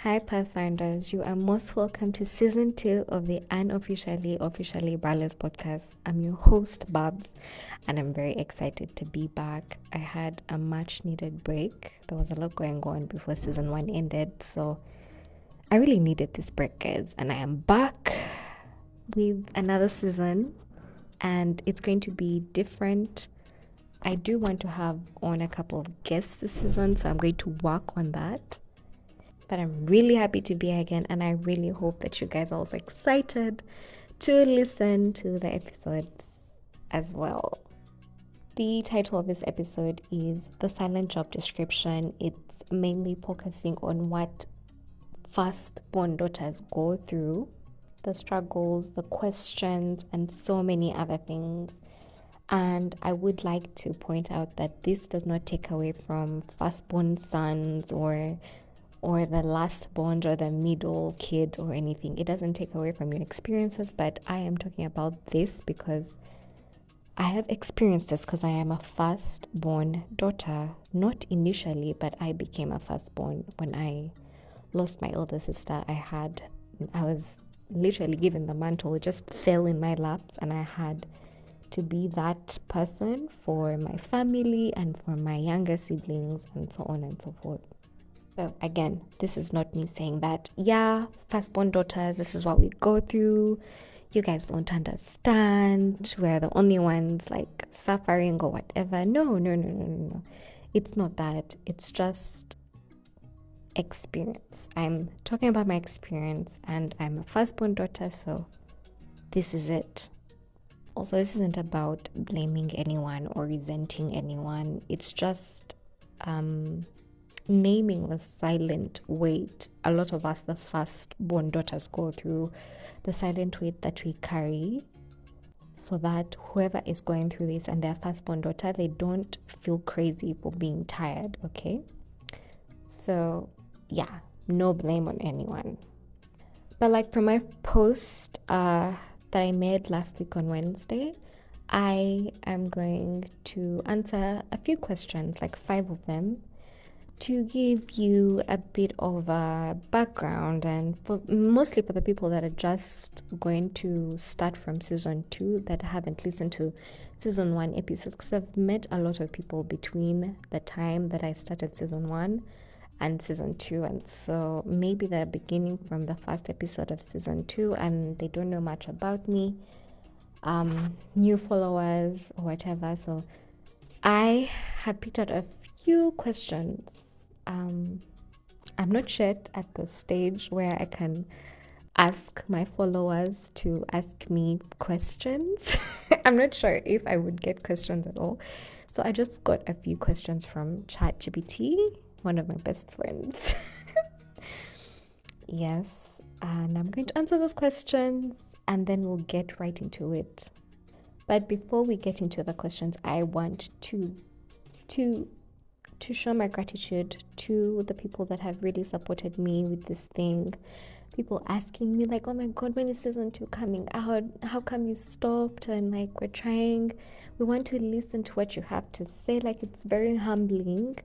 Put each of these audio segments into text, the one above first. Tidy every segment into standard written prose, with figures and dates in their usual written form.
Hi Pathfinders, you are most welcome to season 2 of the officially Braless podcast. I'm your host Babs and I'm very excited to be back. I had a much needed break. There was a lot going on before season 1 ended, so I really needed this break, guys, and I am back with another season and it's going to be different. I do want to have on a couple of guests this season, so I'm going to work on that. But I'm really happy to be here again, and I really hope that you guys are also excited to listen to the episodes as well. The title of this episode is The Silent Job Description. It's mainly focusing on what first-born daughters go through, the struggles, the questions, and so many other things. And I would like to point out that this does not take away from first-born sons or the last born or the middle kid or anything. It doesn't take away from your experiences, but I am talking about this because I have experienced this because I am a first-born daughter. Not initially, but I became a first-born when I lost my elder sister. I was literally given the mantle. It just fell in my laps and I had to be that person for my family and for my younger siblings and so on and so forth. So again, this is not me saying that, firstborn daughters, this is what we go through. You guys don't understand. We're the only ones like suffering or whatever. No. It's not that. It's just experience. I'm talking about my experience and I'm a firstborn daughter, so this is it. Also, this isn't about blaming anyone or resenting anyone. It's just naming the silent weight a lot of us, the firstborn daughters, go through, the silent weight that we carry, so that whoever is going through this and their firstborn daughter, they don't feel crazy for being tired, okay? So, no blame on anyone. But like from my post that I made last week on Wednesday, I am going to answer a few questions, like 5 of them, to give you a bit of a background and mostly for the people that are just going to start from season 2 that haven't listened to season 1 episodes, because I've met a lot of people between the time that I started season 1 and season 2, and so maybe they're beginning from the first episode of season 2 and they don't know much about me, new followers or whatever. So I have picked out a few questions. I'm not yet at the stage where I can ask my followers to ask me questions. I'm not sure if I would get questions at all. So I just got a few questions from ChatGPT, one of my best friends. Yes, and I'm going to answer those questions and then we'll get right into it. But before we get into the questions, I want to show my gratitude to the people that have really supported me with this thing. People asking me like, oh my god, when is season 2 coming out? How come you stopped? And like, we want to listen to what you have to say. Like, it's very humbling.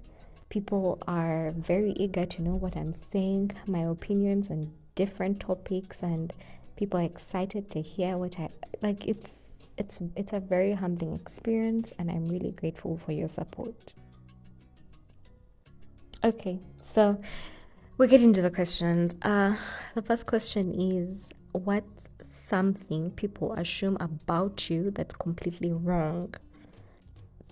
People are very eager to know what I'm saying, my opinions on different topics, and people are excited to hear what I like. It's a very humbling experience and I'm really grateful for your support. Okay, so we'll get into the questions. The first question is, what's something people assume about you that's completely wrong?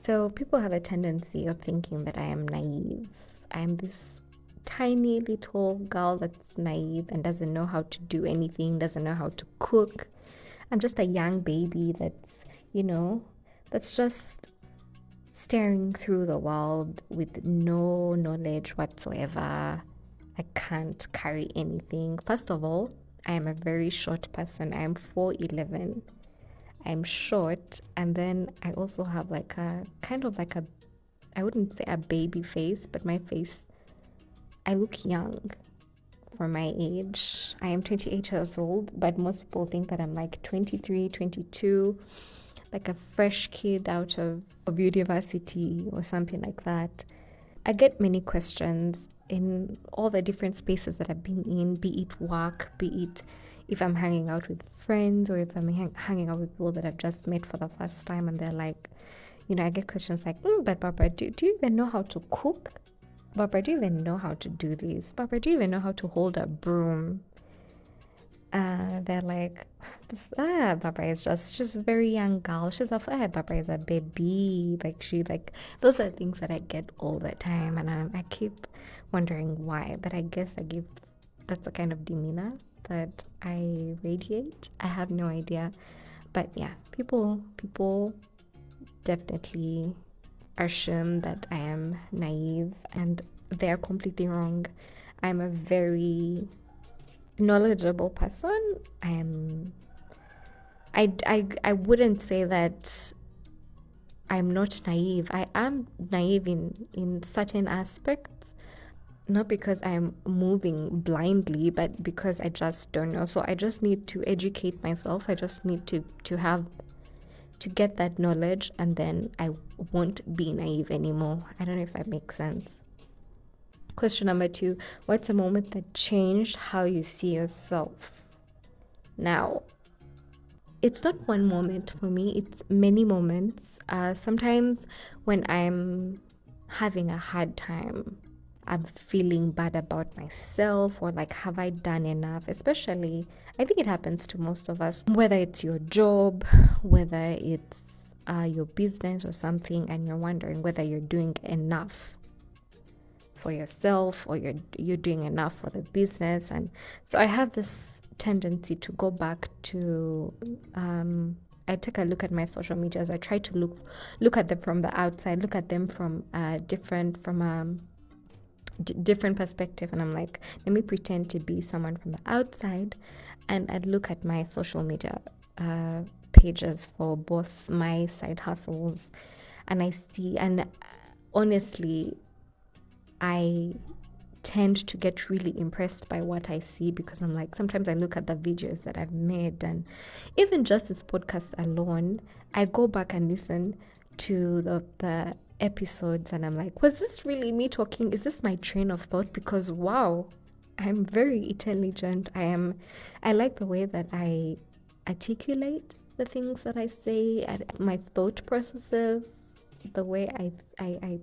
So people have a tendency of thinking that I am naive. I am this tiny little girl that's naive and doesn't know how to do anything, doesn't know how to cook. I'm just a young baby that's just staring through the world with no knowledge whatsoever. I can't carry anything. First of all, I am a very short person. I am 4'11". I'm short, and then I also have like a kind of like I wouldn't say a baby face, but my face, I look young for my age. I am 28 years old, but most people think that I'm like 23, 22, like a fresh kid out of university or something like that. I get many questions in all the different spaces that I've been in, be it work, be it if I'm hanging out with friends, or if I'm hanging out with people that I've just met for the first time, and they're like, I get questions like, but Barbara, do you even know how to cook? Barbara, do you even know how to do this? Barbara, do you even know how to hold a broom? They're like, Barbara is she's a very young girl. Barbara is a baby. Those are things that I get all the time, and I keep wondering why. But I guess that's a kind of demeanor that I radiate. I have no idea. But yeah, people definitely assume that I am naive, and they're completely wrong. I'm a very knowledgeable person. I wouldn't say that I'm not naive. I am naive in certain aspects, not because I'm moving blindly, but because I just don't know. So I just need to educate myself. I just need to get that knowledge, and then I won't be naive anymore. I don't know if that makes sense. Question number 2, what's a moment that changed how you see yourself? Now, it's not one moment for me, it's many moments. Sometimes when I'm having a hard time, I'm feeling bad about myself, or like, have I done enough? Especially, I think it happens to most of us, whether it's your job, whether it's your business or something, and you're wondering whether you're doing enough for yourself, or you're doing enough for the business. And so I have this tendency to go back to I take a look at my social medias. I try to look at them from the outside, look at them from different perspective, and I'm like, let me pretend to be someone from the outside, and I'd look at my social media pages for both my side hustles, and I see, and honestly, I tend to get really impressed by what I see, because I'm like, sometimes I look at the videos that I've made, and even just this podcast alone, I go back and listen to the episodes, and I'm like, was this really me talking? Is this my train of thought? Because wow, I'm very intelligent. I like the way that I articulate the things that I say, my thought processes, the way I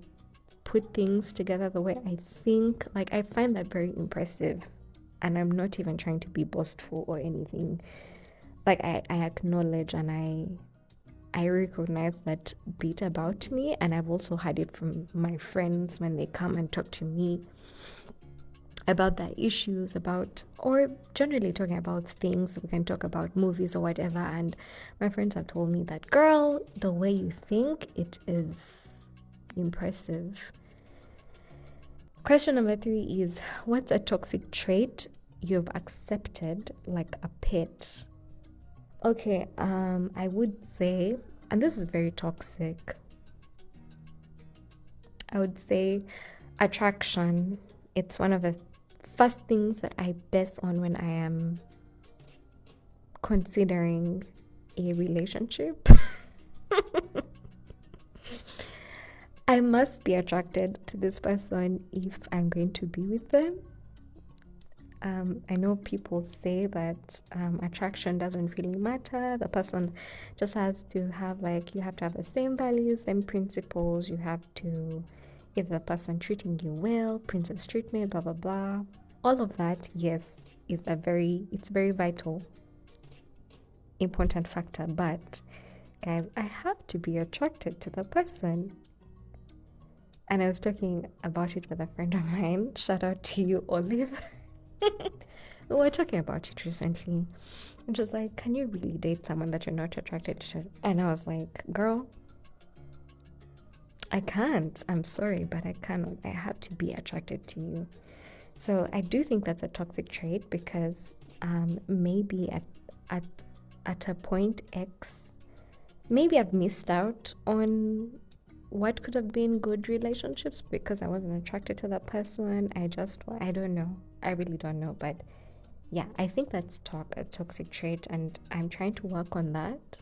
put things together, the way I think. Like, I find that very impressive, and I'm not even trying to be boastful or anything. Like, I acknowledge, and I recognize that bit about me, and I've also had it from my friends when they come and talk to me about their issues, or generally talking about things. We can talk about movies or whatever, and my friends have told me that, girl, the way you think, it is impressive. Question number 3 is, what's a toxic trait you've accepted like a pet? Okay, I would say, and this is very toxic, I would say attraction. It's one of the first things that I base on when I am considering a relationship. I must be attracted to this person if I'm going to be with them. I know people say that attraction doesn't really matter. The person just has to have, you have to have the same values, same principles. You have to, if the person treating you well, princess treatment, blah, blah, blah. All of that, yes, it's very vital, important factor. But guys, I have to be attracted to the person. And I was talking about it with a friend of mine. Shout out to you, Olive. We were talking about it recently. I'm just like, can you really date someone that you're not attracted to? And I was like, girl, I can't. I'm sorry, but I cannot. I have to be attracted to you. So I do think that's a toxic trait, because maybe at a point X, maybe I've missed out on what could have been good relationships because I wasn't attracted to that person. I don't know. I really don't know. But yeah, I think that's a toxic trait, and I'm trying to work on that.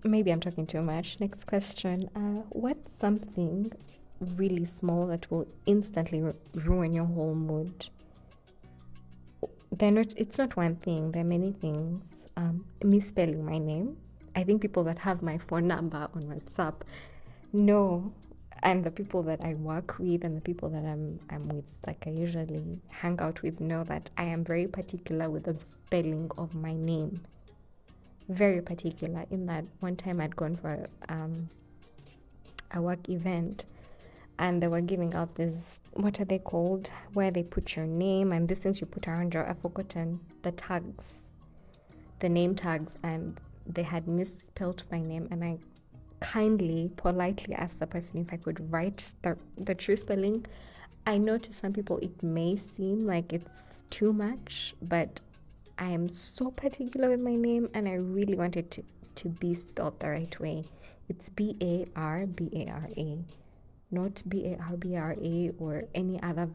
Maybe I'm talking too much. Next question. What's something really small that will instantly ruin your whole mood. It's not one thing, there are many things. Misspelling my name. I think people that have my phone number on WhatsApp know, and the people that I work with and the people that I'm with, like I usually hang out with, know that I am very particular with the spelling of my name. Very particular. In that one time I'd gone for a work event, and they were giving out this, what are they called, where they put your name and these things you put around your, I've forgotten the tags, the name tags, and they had misspelled my name, and I kindly, politely asked the person if I could write the true spelling. I know to some people it may seem like it's too much, but I am so particular with my name, and I really wanted to be spelled the right way. It's Barbara, not Barbara or any other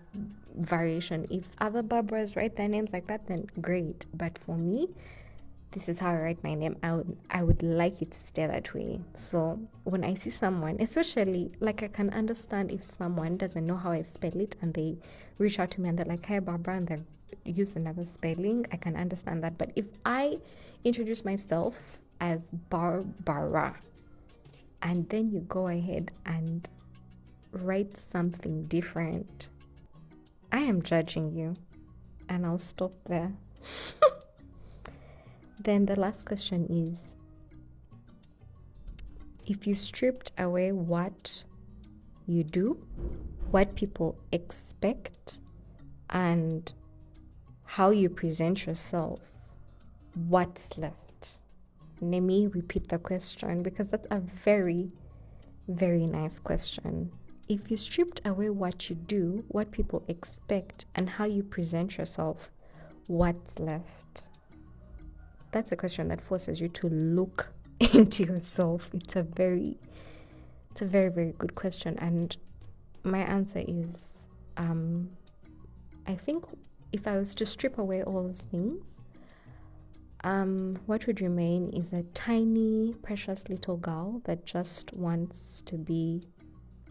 variation. If other Barbaras write their names like that, then great. But for me, this is how I write my name. I would like it to stay that way. So when I see someone, especially, like, I can understand if someone doesn't know how I spell it and they reach out to me and they're like, "Hey Barbara," and they've used another spelling, I can understand that. But if I introduce myself as Barbara and then you go ahead and write something different, I am judging you, and I'll stop there. Then the last question is, if you stripped away what you do, what people expect, and how you present yourself, what's left? Let me repeat the question, because that's a very, very nice question. If you stripped away what you do, what people expect, and how you present yourself, what's left? That's a question that forces you to look into yourself. It's a very, very good question. And my answer is, I think if I was to strip away all those things, what would remain is a tiny, precious little girl that just wants to be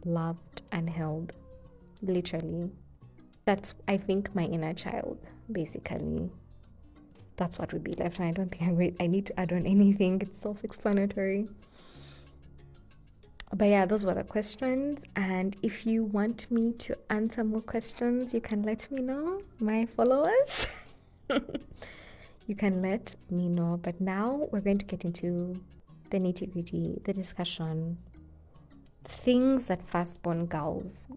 loved and held. Literally. That's, I think, my inner child, basically. That's what would be left, and I don't think I need to add on anything. It's self-explanatory. But yeah, those were the questions, and if you want me to answer more questions, you can let me know, my followers. You can let me know. But now we're going to get into the nitty-gritty, the discussion, things that firstborn daughters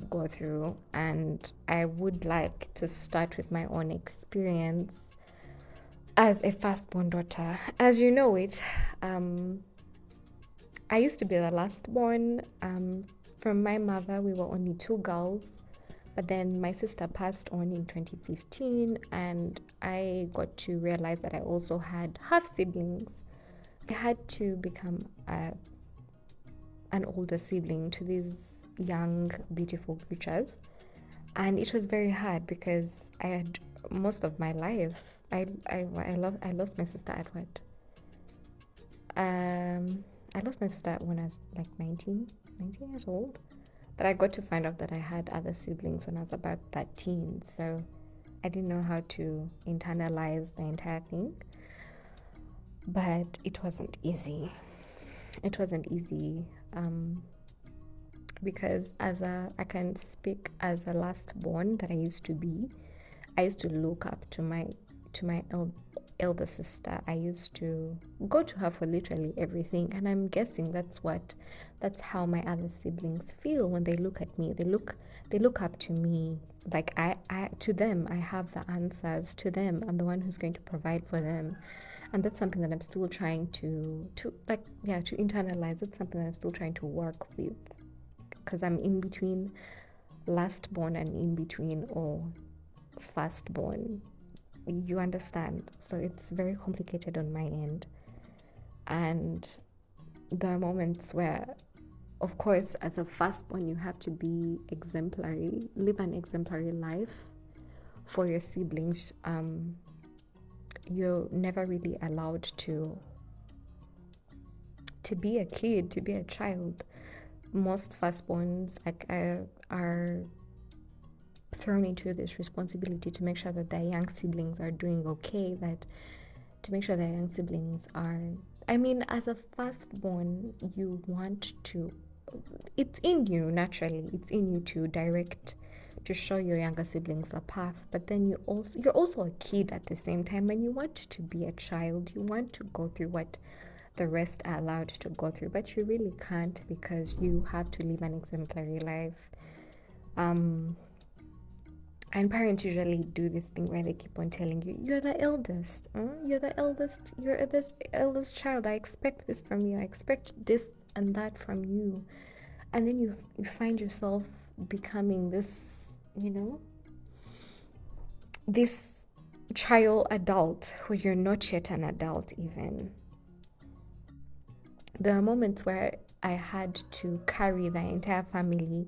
go through. And I would like to start with my own experience as a firstborn daughter. As you know it, I used to be the lastborn. From my mother, we were only 2 girls, but then my sister passed on in 2015, and I got to realize that I also had half siblings. I had to become an older sibling to these young, beautiful creatures, and it was very hard because I had most of my life. I lost my sister at what? I lost my sister when I was like 19 years old. But I got to find out that I had other siblings when I was about 13. So I didn't know how to internalize the entire thing. But it wasn't easy. Because I can speak as a lastborn that I used to be. I used to look up to my elder sister. I used to go to her for literally everything, and I'm guessing that's how my other siblings feel when they look at me. They look up to me, like I to them I have the answers. To them, I'm the one who's going to provide for them, and that's something that I'm still trying to internalize. It's something that I'm still trying to work with, because I'm in between lastborn and in between firstborn. You understand? So it's very complicated on my end. And there are moments where, of course, as a firstborn, you have to be exemplary, live an exemplary life for your siblings. You're never really allowed to to be a kid, to be a child. Most firstborns are thrown into this responsibility to make sure that their young siblings are doing okay, that to make sure their young siblings are, I mean, as a firstborn, you want to, it's in you naturally, it's in you to direct, to show your younger siblings a path, but then you're also a kid at the same time, and you want to be a child. You want to go through what the rest are allowed to go through, but you really can't, because you have to live an exemplary life. And parents usually do this thing where they keep on telling you, you're the eldest, you're the eldest child, I expect this from you, I expect this and that from you. And then you find yourself becoming this, this child adult where you're not yet an adult even. There are moments where I had to carry the entire family,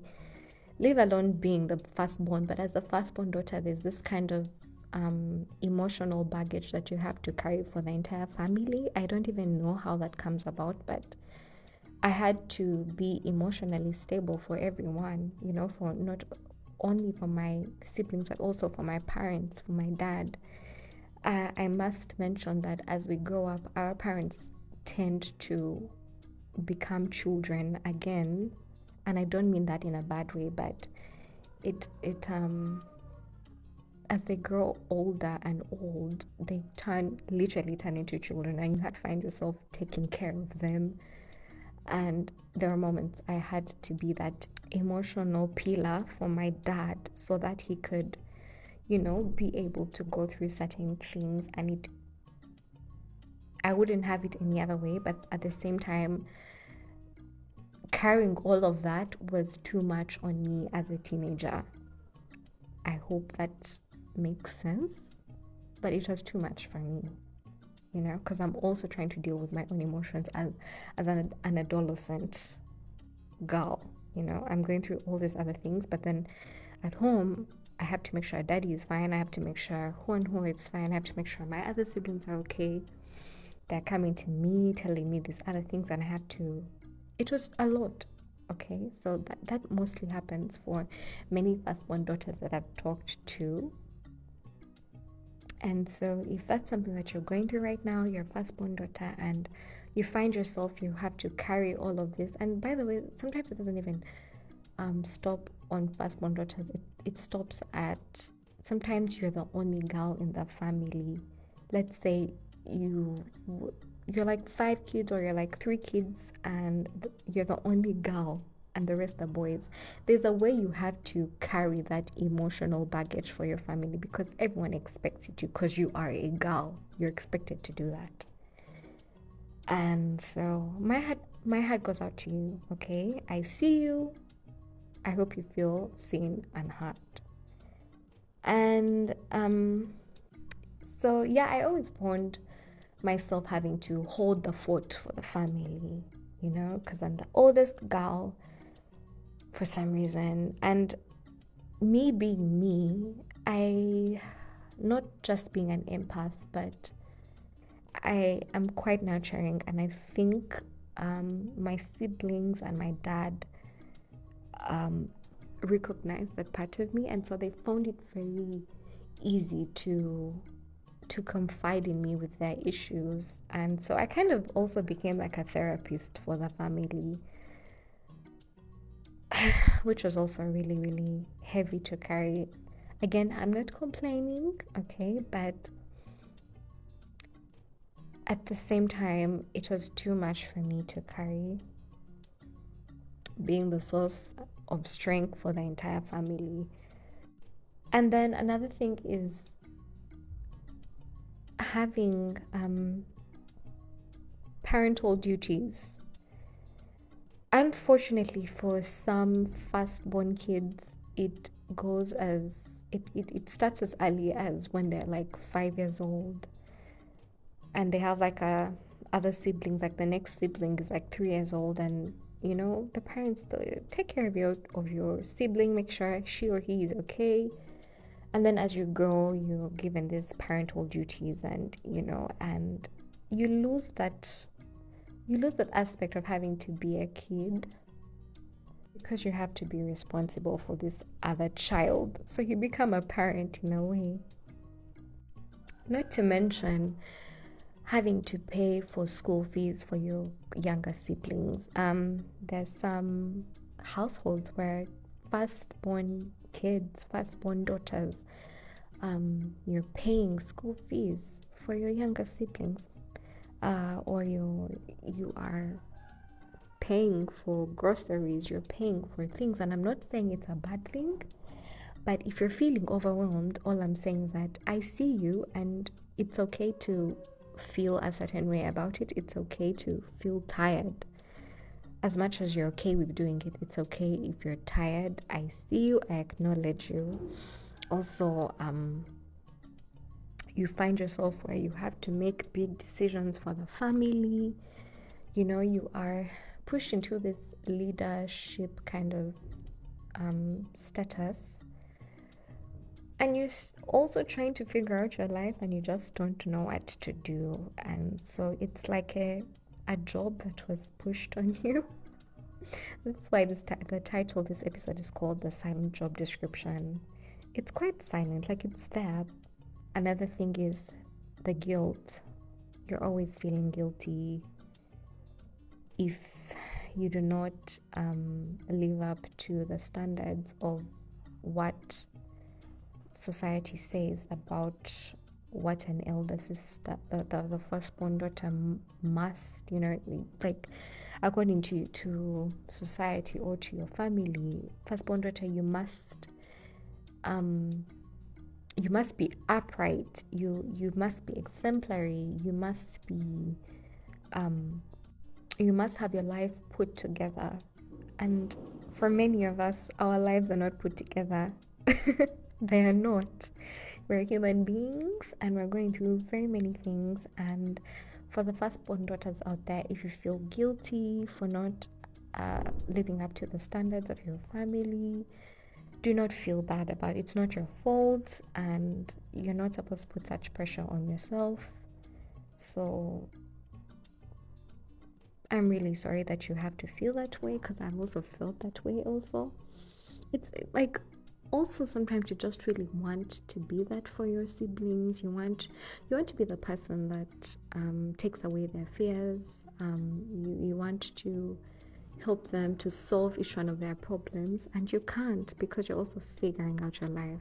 leave alone being the firstborn, but as a firstborn daughter, there's this kind of emotional baggage that you have to carry for the entire family. I don't even know how that comes about, but I had to be emotionally stable for everyone, for not only for my siblings, but also for my parents, for my dad. I must mention that as we grow up, our parents tend to become children again, and I don't mean that in a bad way, but it as they grow older and old, they literally turn into children, and you have to find yourself taking care of them. And there are moments I had to be that emotional pillar for my dad so that he could, be able to go through certain things, and I wouldn't have it any other way, but at the same time, carrying all of that was too much on me as a teenager. I hope that makes sense, but it was too much for me, because I'm also trying to deal with my own emotions as an adolescent girl. I'm going through all these other things, but then at home, I have to make sure daddy is fine. I have to make sure who is fine. I have to make sure my other siblings are okay. They're coming to me, telling me these other things, and it was a lot. Okay, so that mostly happens for many firstborn daughters that I've talked to. And so if that's something that you're going through right now, you're a firstborn daughter, and you find yourself, you have to carry all of this. And by the way, sometimes it doesn't even stop on firstborn daughters. It stops at, sometimes you're the only girl in the family. Let's say you're like 5 kids, or you're like 3 kids, and you're the only girl and the rest are boys. There's a way you have to carry that emotional baggage for your family, because everyone expects you to, because you are a girl. You're expected to do that. And so my heart goes out to you, okay? I see you. I hope you feel seen and heard. And so yeah, I always found myself having to hold the fort for the family, because I'm the oldest girl for some reason. And me being me, I, not just being an empath, but I am quite nurturing, and I think my siblings and my dad recognize that part of me, and so they found it very easy to confide in me with their issues. And so I kind of also became like a therapist for the family, which was also really, really heavy to carry. Again, I'm not complaining, okay, but at the same time, it was too much for me to carry, being the source of strength for the entire family. And then another thing is having parental duties. Unfortunately, for some firstborn kids, it goes as it starts as early as when they're like 5 years old, and they have like other siblings. Like the next sibling is like 3 years old, and the parents take care of your sibling, make sure she or he is okay. And then as you grow, you're given these parental duties, and and you lose you lose that aspect of having to be a kid because you have to be responsible for this other child. So you become a parent in a way. Not to mention having to pay for school fees for your younger siblings. There's some households where firstborn kids, firstborn daughters, you're paying school fees for your younger siblings, or you are paying for groceries, you're paying for things. And I'm not saying it's a bad thing, but if you're feeling overwhelmed, all I'm saying is that I see you, and it's okay to feel a certain way about it. It's okay to feel tired. As much as you're okay with doing it, it's okay if you're tired. I see you, I acknowledge you. Also, you find yourself where you have to make big decisions for the family. You are pushed into this leadership kind of status, and you're also trying to figure out your life, and you just don't know what to do. And so it's like a job that was pushed on you. That's why the title of this episode is called The Silent Job Description. It's quite silent, like it's there. Another thing is the guilt. You're always feeling guilty if you do not live up to the standards of what society says about what an elder sister, the firstborn daughter must, like according to society or to your family. Firstborn daughter, you must be upright, you must be exemplary, you must have your life put together. And for many of us, our lives are not put together. They are not. We're human beings, and we're going through very many things. And for the firstborn daughters out there, if you feel guilty for not living up to the standards of your family, do not feel bad about it. It's not your fault, and you're not supposed to put such pressure on yourself. So I'm really sorry that you have to feel that way, because I've also felt that way also. It's like, also sometimes you just really want to be that for your siblings. You want to be the person that takes away their fears. You want to help them to solve each one of their problems, and you can't, because you're also figuring out your life.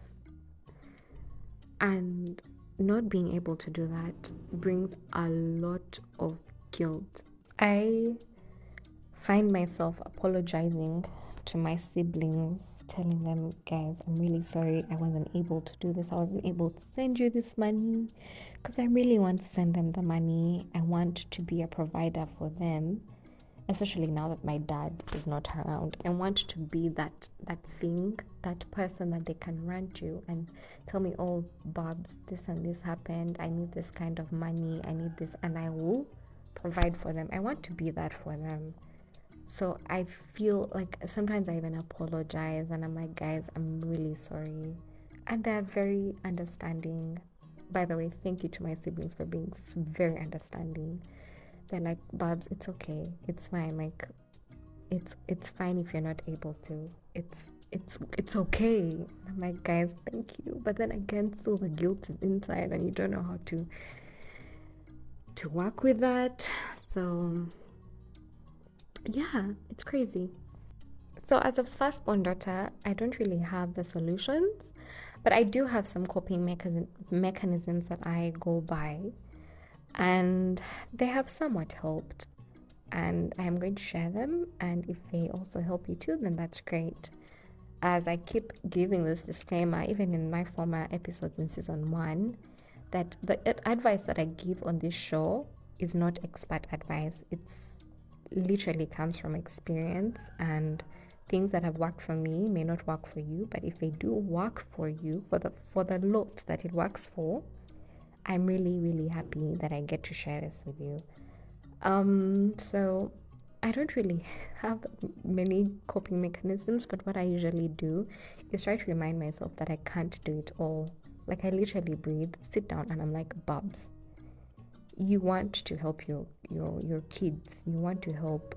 And not being able to do that brings a lot of guilt. I find myself apologizing to my siblings, telling them, guys, I'm really sorry I wasn't able to do this. I wasn't able to send you this money, because I really want to send them the money. I want to be a provider for them, especially now that my dad is not around. I want to be that thing, that person that they can run to and tell me, oh, Bobs, this and this happened. I need this kind of money. I need this, and I will provide for them. I want to be that for them. So I feel like sometimes I even apologize, and I'm like, guys, I'm really sorry. And they're very understanding. By the way, thank you to my siblings for being very understanding. They're like, Babs, it's okay. It's fine. Like, it's fine if you're not able to. It's okay. I'm like, guys, thank you. But then again, still the guilt is inside, and you don't know how to work with that. So yeah, it's crazy. So as a firstborn daughter, I don't really have the solutions, but I do have some coping mechanisms that I go by, and they have somewhat helped, and I am going to share them. And if they also help you too, then that's great. As I keep giving this disclaimer, even in my former episodes in season 1, that the advice that I give on this show is not expert advice. It's literally comes from experience, and things that have worked for me may not work for you, but if they do work for you, for the lot that it works for, I'm really, really happy that I get to share this with you. So I don't really have many coping mechanisms, but what I usually do is try to remind myself that I can't do it all. Like, I literally breathe, sit down, and I'm like, Bubs, you want to help your kids. You want to help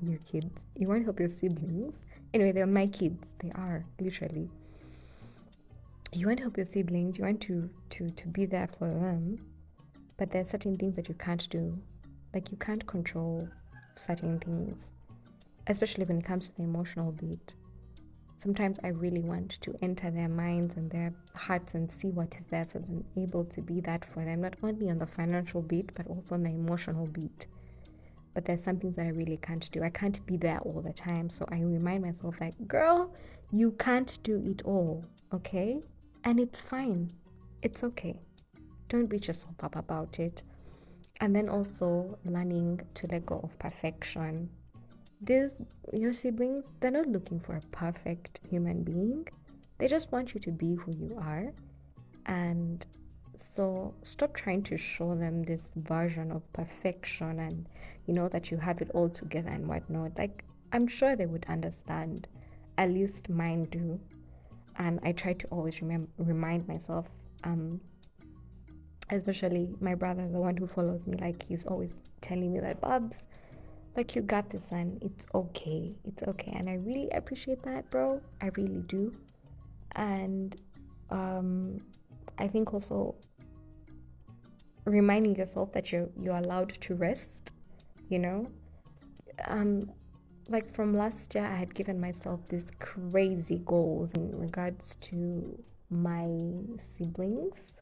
your kids. You want to help your siblings. Anyway, they're my kids. They are, literally. You want to help your siblings. You want to be there for them. But there are certain things that you can't do. Like, you can't control certain things, especially when it comes to the emotional bit. Sometimes I really want to enter their minds and their hearts and see what is there, so that I'm able to be that for them, not only on the financial beat, but also on the emotional beat. But there's some things that I really can't do. I can't be there all the time. So I remind myself, like, girl, you can't do it all, okay? And it's fine. It's okay. Don't beat yourself up about it. And then also learning to let go of perfection. Your siblings, they're not looking for a perfect human being. They just want you to be who you are. And so stop trying to show them this version of perfection and, that you have it all together and whatnot. Like, I'm sure they would understand. At least mine do. And I try to always remind myself, especially my brother, the one who follows me, like, he's always telling me that, Babs, like, you got this, son. It's okay. It's okay. And I really appreciate that, bro. I really do. And I think also reminding yourself that you're allowed to rest, like from last year, I had given myself these crazy goals in regards to my siblings.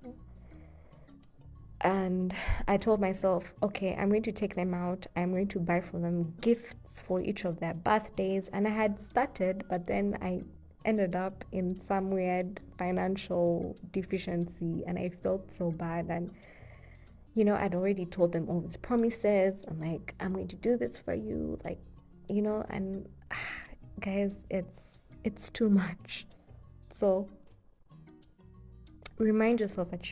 And I told myself, okay, I'm going to take them out. I'm going to buy for them gifts for each of their birthdays. And I had started, but then I ended up in some weird financial deficiency and I felt so bad. And, I'd already told them all these promises. I'm like, I'm going to do this for you. Like, and guys, it's too much. So remind yourself that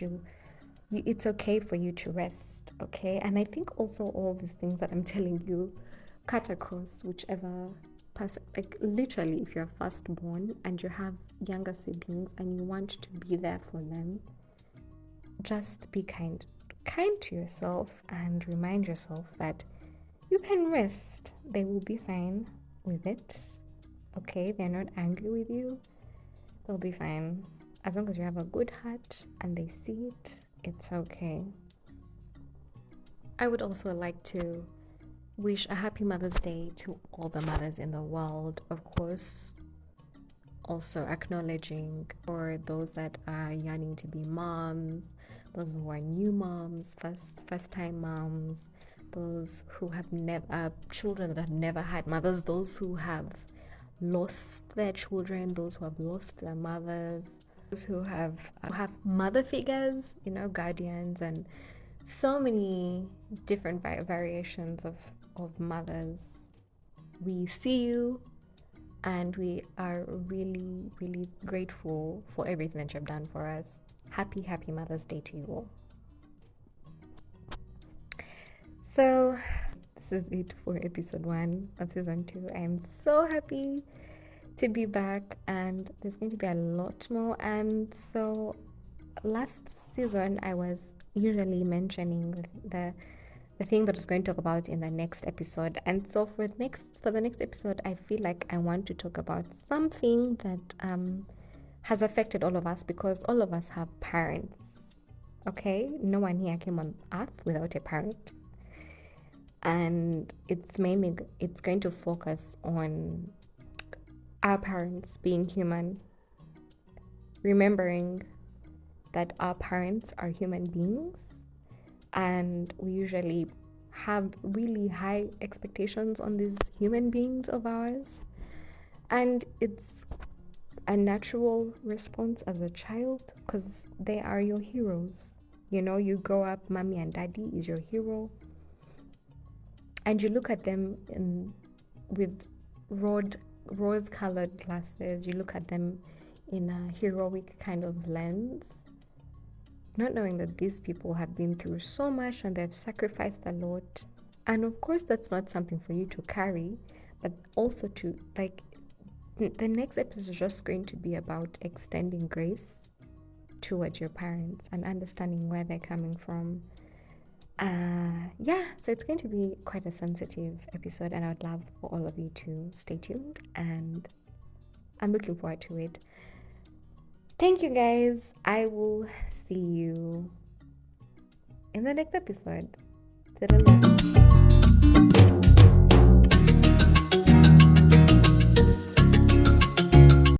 it's okay for you to rest, okay? And I think also all these things that I'm telling you cut across whichever person. Like, literally, if you're firstborn and you have younger siblings and you want to be there for them, just be kind to yourself and remind yourself that you can rest. They will be fine with it, okay? They're not angry with you. They'll be fine. As long as you have a good heart and they see it, it's okay. I would also like to wish a happy Mother's Day to all the mothers in the world, of course. Also acknowledging for those that are yearning to be moms, those who are new moms, first time moms, those who have children that have never had mothers, those who have lost their children, those who have lost their mothers, those who have mother figures, guardians, and so many different variations of mothers. We see you, and we are really, really grateful for everything that you've done for us. Happy Mother's Day to you all. So this is it for episode 1 of season 2. I am so happy to be back, and there's going to be a lot more. And so last season I was usually mentioning the thing that I was going to talk about in the next episode, and so for the next episode, I feel like I want to talk about something that has affected all of us, because all of us have parents. Okay, no one here came on earth without a parent, and it's going to focus on our parents being human, remembering that our parents are human beings, and we usually have really high expectations on these human beings of ours, and it's a natural response as a child, because they are your heroes. You grow up, mommy and daddy is your hero, and you look at them with rose-colored glasses. You look at them in a heroic kind of lens, not knowing that these people have been through so much and they've sacrificed a lot. And of course, that's not something for you to carry, but also to, like, the next episode is just going to be about extending grace towards your parents and understanding where they're coming from. Yeah, so it's going to be quite a sensitive episode, and I would love for all of you to stay tuned, and I'm looking forward to it. Thank you guys. I will see you in the next episode. Ta-da.